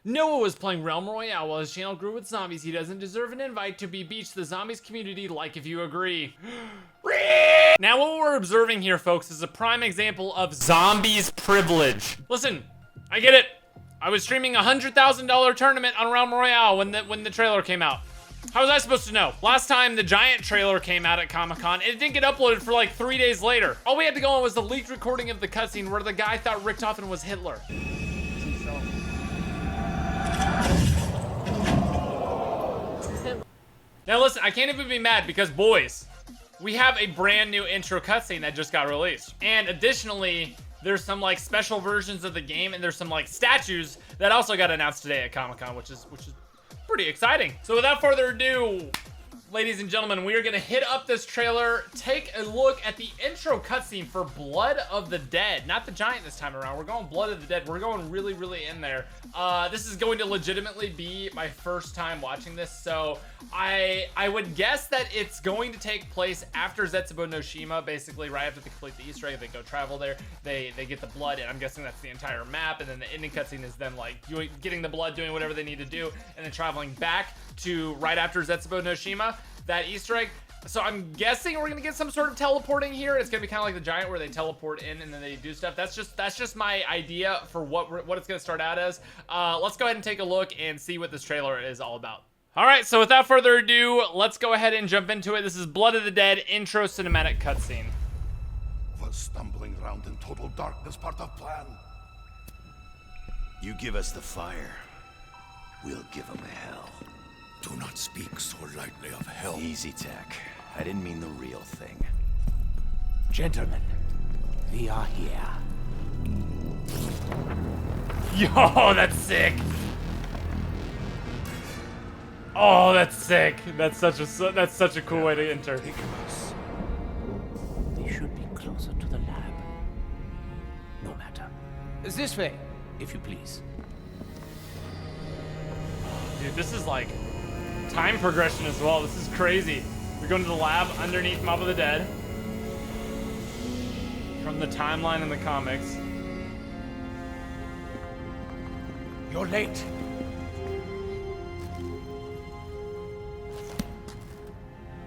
Noah was playing Realm Royale while his channel grew with zombies. He doesn't deserve an invite to be beached the zombies community, like if you agree. Now what we're observing here, folks, is a prime example of zombies privilege. Listen, I get it. I was streaming a $100,000 tournament on Realm Royale when the trailer came out. How was I supposed to know? Last time the Giant trailer came out at Comic-Con, it didn't get uploaded for like 3 days later. All we had to go on was the leaked recording of the cutscene where the guy thought Richtofen was Hitler. Now listen, I can't even be mad because, boys, we have a brand new intro cutscene that just got released. And additionally, there's some like special versions of the game and there's some like statues that also got announced today at Comic-Con, which is pretty exciting. So without further ado, ladies and gentlemen, we are gonna hit up this trailer, take a look at the intro cutscene for Blood of the Dead. Not the Giant this time around, we're going Blood of the Dead. We're going really, really in there. This is going to legitimately be my first time watching this, so I would guess that it's going to take place after Zetsubo no Shima, basically right after they complete the Easter egg, they go travel there, they get the blood, and I'm guessing that's the entire map, and then the ending cutscene is them like getting the blood, doing whatever they need to do, and then traveling back to right after Zetsubo no Shima, that Easter egg. So I'm guessing we're gonna get some sort of teleporting here. It's gonna be kind of like the Giant where they teleport in and then they do stuff. That's just my idea for what it's gonna start out as. Let's go ahead and take a look and see what this trailer is all about. All right, so without further ado, let's go ahead and jump into it. This is Blood of the Dead intro cinematic cutscene. Was stumbling around in total darkness part of plan? You give us the fire, we'll give them hell. Do not speak so lightly of hell. Easy, Tech. I didn't mean the real thing. Gentlemen, we are here. Yo, that's sick. Oh, that's sick. That's such a cool way to enter. Take us. They should be closer to the lab. No matter. This way, if you please. Dude, this is like time progression as well. This is crazy. We're going to the lab underneath Mob of the Dead. From the timeline in the comics. You're late.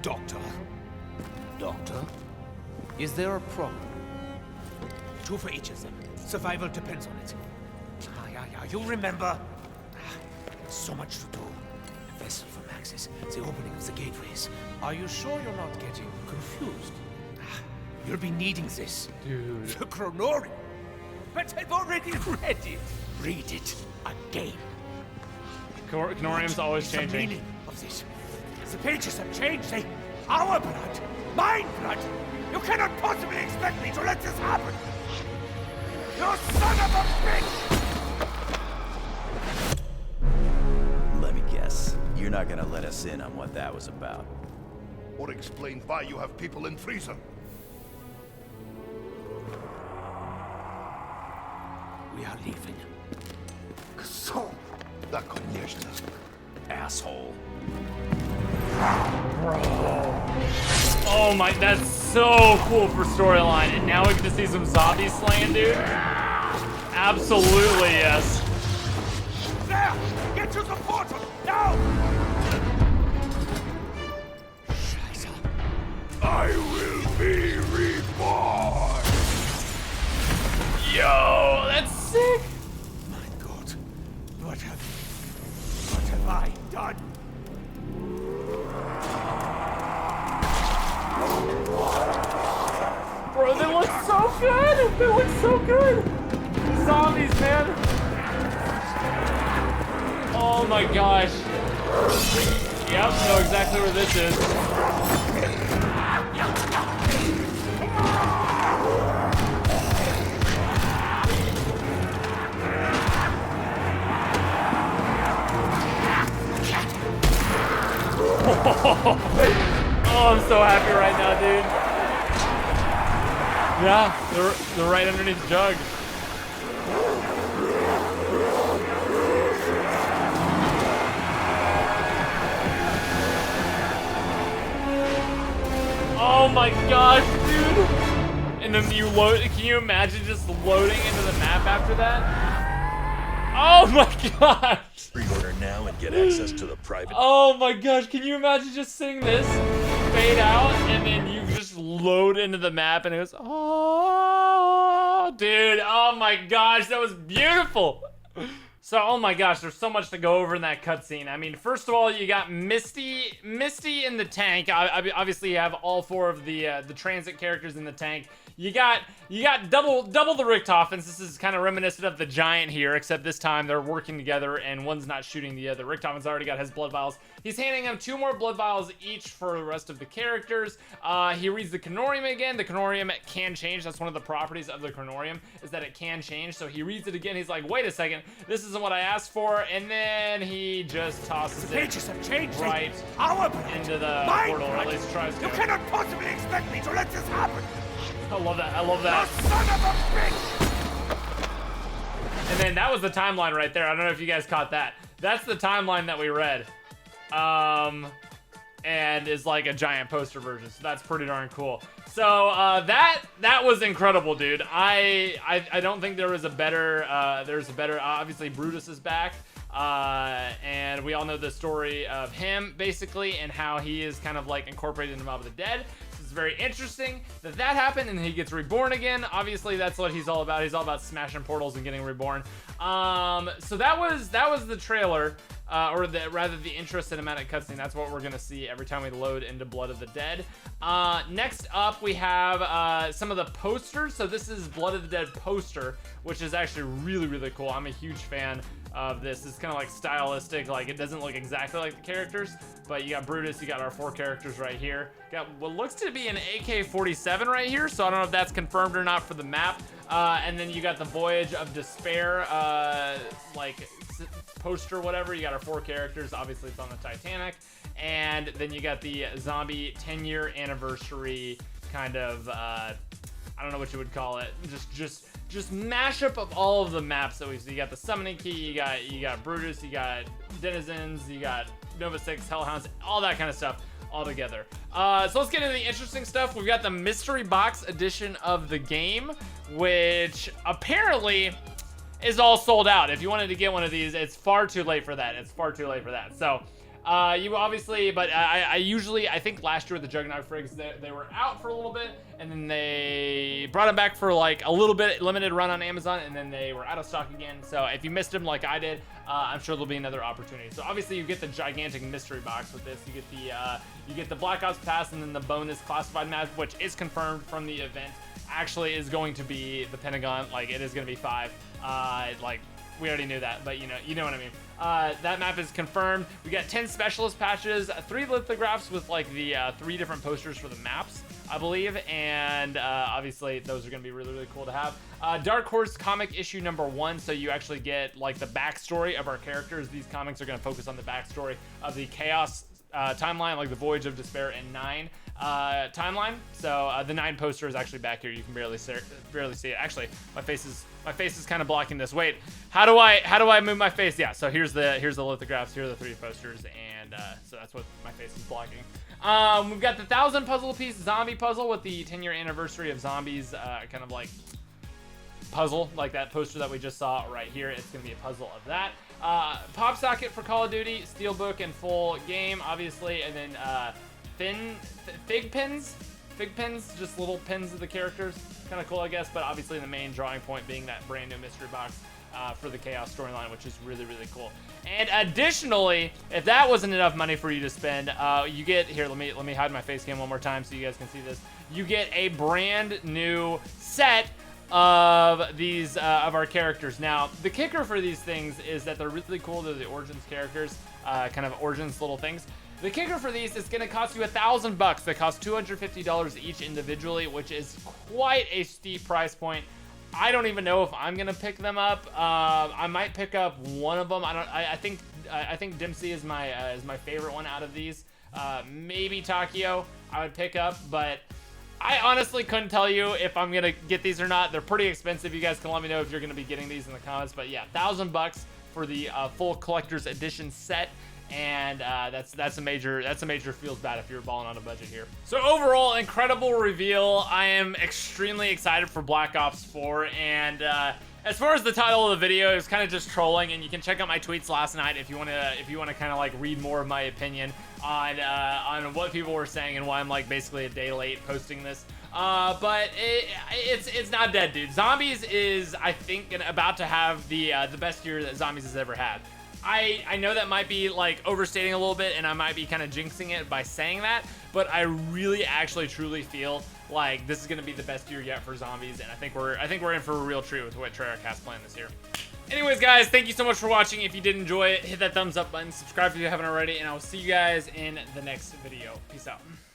Doctor. Doctor? Is there a problem? 2 for each of them. Survival depends on it. Yeah. You remember? So much to do. A vessel for Maxis. The opening of the gateways. Are you sure you're not getting confused? You'll be needing this. Dude. The Chronorium. But I've already read it. Read it again. Chronorium's always The changing. meaning of this. The pages have changed. They, our blood, mine blood. You cannot possibly expect me to let this happen. You son of a bitch! Let me guess. You're not gonna let us in on what that was about. Or explain why you have people in freezer. We are leaving. So, that конечно. Asshole. Bro. Oh my, that's so cool for storyline. And now we get to see some zombie slaying, dude. Absolutely, yes. There! Get to the portal! Now! Scheiße. I will be reborn. Yo, that's sick. My God. What have I done? Bro, they look so good. They look so good. Zombies, man. Oh my gosh. Yep, know exactly where this is. Oh, I'm so happy right now, dude. Yeah, they're right underneath Jug. Oh my gosh, dude! And then you load. Can you imagine just loading into the map after that? Oh my gosh! Get access to the private. Oh my gosh, can you imagine just seeing this fade out and then you just load into the map and it goes, oh, dude, oh my gosh, that was beautiful. So, oh my gosh, there's so much to go over in that cutscene. I mean, first of all, you got Misty in the tank. Obviously, you have all 4 of the transit characters in the tank. You got double the Richtoffens. This is kind of reminiscent of the Giant here, except this time they're working together and one's not shooting the other. Richtoffen's already got his blood vials. He's handing him 2 more blood vials each for the rest of the characters. He reads the Canorium again. The Canorium can change. That's one of the properties of the Canorium, is that it can change. So he reads it again. He's like, wait a second, this isn't what I asked for. And then he just tosses it Pages have changed. right Our blood. into the My portal, or at blood. least tries to. You cannot possibly expect me to let this happen. I love that. I love that. You son of a bitch! And then that was the timeline right there. I don't know if you guys caught that. That's the timeline that we read. And is like a giant poster version. So that's pretty darn cool. So that was incredible, dude. I don't think there was a better obviously Brutus is back. And we all know the story of him basically and how he is kind of like incorporated in the Mob of the Dead. It's very interesting that happened and he gets reborn again. Obviously, that's what he's all about. He's all about smashing portals and getting reborn. So that was the trailer, or rather the intro cinematic cutscene. That's what we're gonna see every time we load into Blood of the Dead. Next up, we have some of the posters. So this is Blood of the Dead poster, which is actually really, really cool. I'm a huge fan of this. It's kind of like stylistic, like it doesn't look exactly like the characters, but you got Brutus, you got our 4 characters right here. Got what looks to be an AK-47 right here, so I don't know if that's confirmed or not for the map. And then you got the Voyage of Despair, like poster, whatever. You got our 4 characters. Obviously, it's on the Titanic, and then you got the zombie 10-year anniversary kind of. I don't know what you would call it. Just mashup of all of the maps that we see. You got the Summoning Key, you got Brutus, you got Denizens, you got Nova 6, Hellhounds, all that kind of stuff all together. So let's get into the interesting stuff. We've got the mystery box edition of the game, which apparently is all sold out. If you wanted to get one of these, it's far too late for that. It's far too late for that. So you obviously, but I think last year with the Juggernaut Frigs, they were out for a little bit, and then they brought them back for like a little bit limited run on Amazon, and then they were out of stock again. So if you missed them like I did, I'm sure there'll be another opportunity. So obviously you get the gigantic mystery box with this. You get the Black Ops Pass, and then the bonus classified map, which is confirmed from the event, actually is going to be the Pentagon. Like it is going to be 5. Like we already knew that, but you know what I mean. That map is confirmed. We got 10 specialist patches, 3 lithographs with like the 3 different posters for the maps, I believe, and obviously those are going to be really, really cool to have. Dark Horse comic issue number 1, so you actually get like the backstory of our characters. These comics are going to focus on the backstory of the Chaos timeline, like the Voyage of Despair and 9 timeline. So the 9 poster is actually back here. You can barely see it. Actually, my face is kind of blocking this. Wait, how do I move my face? Yeah, so here's the lithographs. Here are the 3 posters, and so that's what my face is blocking. We've got the 1,000 puzzle piece zombie puzzle with the 10-year anniversary of zombies, kind of like puzzle, like that poster that we just saw right here. It's gonna be a puzzle of that. Pop socket for Call of Duty, steelbook and full game, obviously, and then fig pins, just little pins of the characters. Kind of cool, I guess, but obviously the main drawing point being that brand new mystery box for the Chaos storyline, which is really, really cool. And additionally, if that wasn't enough money for you to spend, you get here. Let me hide my face cam one more time so you guys can see this. You get a brand new set of these of our characters. Now, the kicker for these things is that they're really cool. They're the Origins characters, kind of Origins little things. The kicker for these is going to cost you $1,000. They cost $250 each individually, which is quite a steep price point. I don't even know if I'm going to pick them up. I might pick up one of them. I think Dempsey is my favorite one out of these. Maybe Takio I would pick up, but I honestly couldn't tell you if I'm going to get these or not. They're pretty expensive. You guys can let me know if you're going to be getting these in the comments. But yeah, $1,000 for the full collector's edition set. And that's a major feels bad if you're balling on a budget here. So overall, incredible reveal. I am extremely excited for Black Ops 4, and as far as the title of the video, it was kind of just trolling, and you can check out my tweets last night if you want to kind of like read more of my opinion on what people were saying and why I'm like basically a day late posting this. But it's not dead, dude. Zombies is, I think, about to have the best year that Zombies has ever had. I know that might be like overstating a little bit, and I might be kind of jinxing it by saying that, but I really actually truly feel like this is going to be the best year yet for Zombies, and I think we're in for a real treat with what Treyarch has planned this year. Anyways, guys, thank you so much for watching. If you did enjoy it, hit that thumbs up button, subscribe if you haven't already, and I will see you guys in the next video. Peace out.